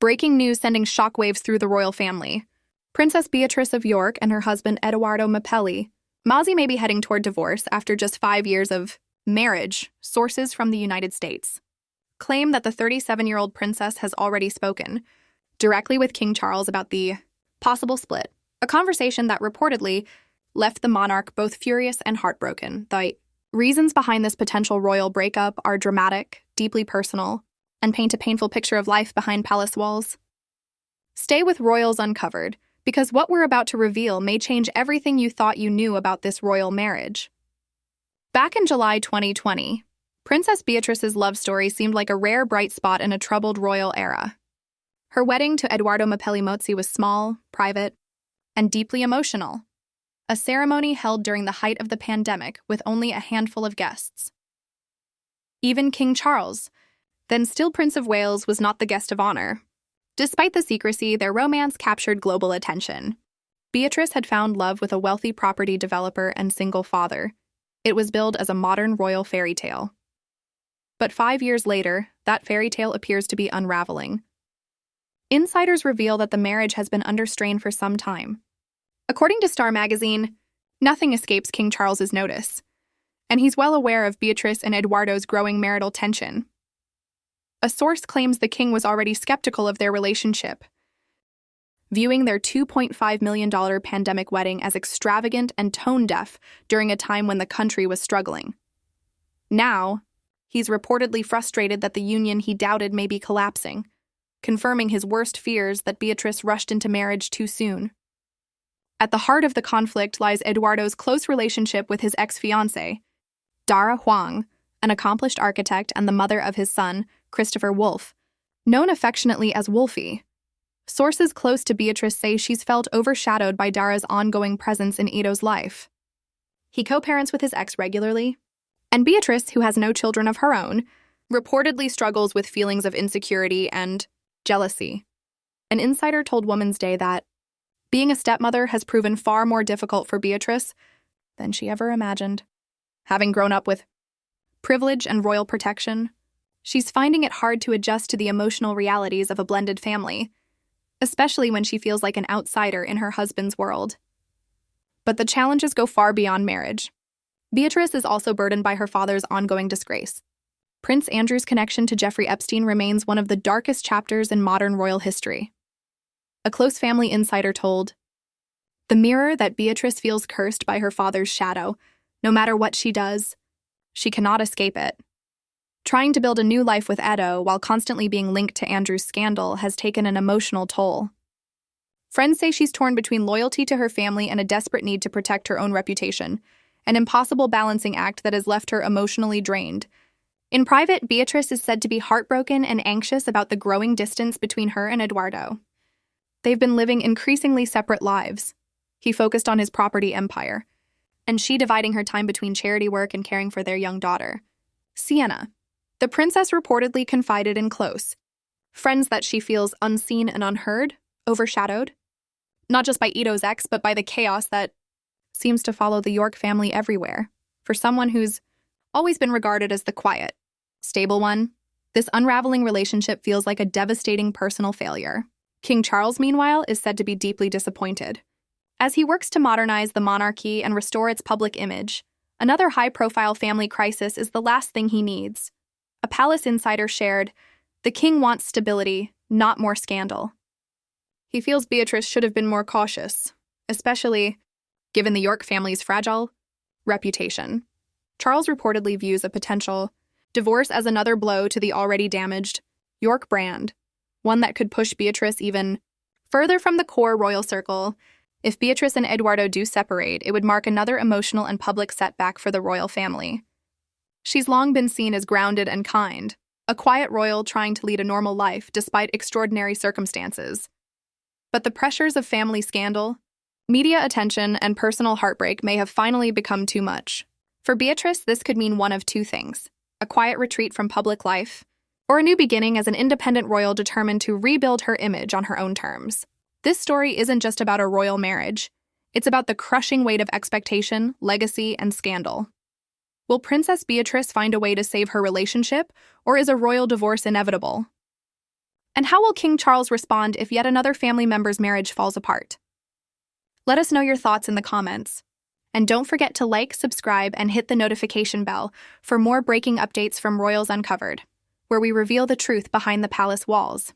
Breaking news sending shockwaves through the royal family. Princess Beatrice of York and her husband Edoardo Mapelli Mozzi may be heading toward divorce after just 5 years of marriage, sources from the United States claim that the 37-year-old princess has already spoken directly with King Charles about the possible split, a conversation that reportedly left the monarch both furious and heartbroken. The reasons behind this potential royal breakup are dramatic, deeply personal, and paint a painful picture of life behind palace walls. Stay with Royals Uncovered, because what we're about to reveal may change everything you thought you knew about this royal marriage. Back in July 2020, Princess Beatrice's love story seemed like a rare bright spot in a troubled royal era. Her wedding to Edoardo Mapelli Mozzi was small, private, and deeply emotional, a ceremony held during the height of the pandemic with only a handful of guests. Even King Charles, then still Prince of Wales, was not the guest of honor. Despite the secrecy, their romance captured global attention. Beatrice had found love with a wealthy property developer and single father. It was billed as a modern royal fairy tale. But 5 years later, that fairy tale appears to be unraveling. Insiders reveal that the marriage has been under strain for some time. According to Star magazine, nothing escapes King Charles's notice, and he's well aware of Beatrice and Edoardo's growing marital tension. A source claims the king was already skeptical of their relationship, viewing their $2.5 million pandemic wedding as extravagant and tone-deaf during a time when the country was struggling. Now, he's reportedly frustrated that the union he doubted may be collapsing, confirming his worst fears that Beatrice rushed into marriage too soon. At the heart of the conflict lies Edoardo's close relationship with his ex-fiancée, Dara Huang, an accomplished architect and the mother of his son, Christopher Wolfe, known affectionately as Wolfie. Sources close to Beatrice say she's felt overshadowed by Dara's ongoing presence in Edo's life. He co-parents with his ex regularly, and Beatrice, who has no children of her own, reportedly struggles with feelings of insecurity and jealousy. An insider told Woman's Day that being a stepmother has proven far more difficult for Beatrice than she ever imagined. Having grown up with privilege and royal protection, she's finding it hard to adjust to the emotional realities of a blended family, especially when she feels like an outsider in her husband's world. But the challenges go far beyond marriage. Beatrice is also burdened by her father's ongoing disgrace. Prince Andrew's connection to Jeffrey Epstein remains one of the darkest chapters in modern royal history. A close family insider told, "The mirror that Beatrice feels cursed by her father's shadow. No matter what she does, she cannot escape it. Trying to build a new life with Edo while constantly being linked to Andrew's scandal has taken an emotional toll. Friends say she's torn between loyalty to her family and a desperate need to protect her own reputation, an impossible balancing act that has left her emotionally drained. In private, Beatrice is said to be heartbroken and anxious about the growing distance between her and Edoardo. They've been living increasingly separate lives. He focused on his property empire, and she dividing her time between charity work and caring for their young daughter, Sienna. The princess reportedly confided in close friends that she feels unseen and unheard, overshadowed, not just by Edo's ex, but by the chaos that seems to follow the York family everywhere. For someone who's always been regarded as the quiet, stable one, this unraveling relationship feels like a devastating personal failure. King Charles, meanwhile, is said to be deeply disappointed. As he works to modernize the monarchy and restore its public image, another high-profile family crisis is the last thing he needs. A palace insider shared, "The king wants stability, not more scandal." He feels Beatrice should have been more cautious, especially given the York family's fragile reputation. Charles reportedly views a potential divorce as another blow to the already damaged York brand, one that could push Beatrice even further from the core royal circle. If Beatrice and Edoardo do separate, it would mark another emotional and public setback for the royal family. She's long been seen as grounded and kind, a quiet royal trying to lead a normal life despite extraordinary circumstances. But the pressures of family scandal, media attention, and personal heartbreak may have finally become too much. For Beatrice, this could mean one of two things: a quiet retreat from public life, or a new beginning as an independent royal determined to rebuild her image on her own terms. This story isn't just about a royal marriage. It's about the crushing weight of expectation, legacy, and scandal. Will Princess Beatrice find a way to save her relationship, or is a royal divorce inevitable? And how will King Charles respond if yet another family member's marriage falls apart? Let us know your thoughts in the comments. And don't forget to like, subscribe, and hit the notification bell for more breaking updates from Royals Uncovered, where we reveal the truth behind the palace walls.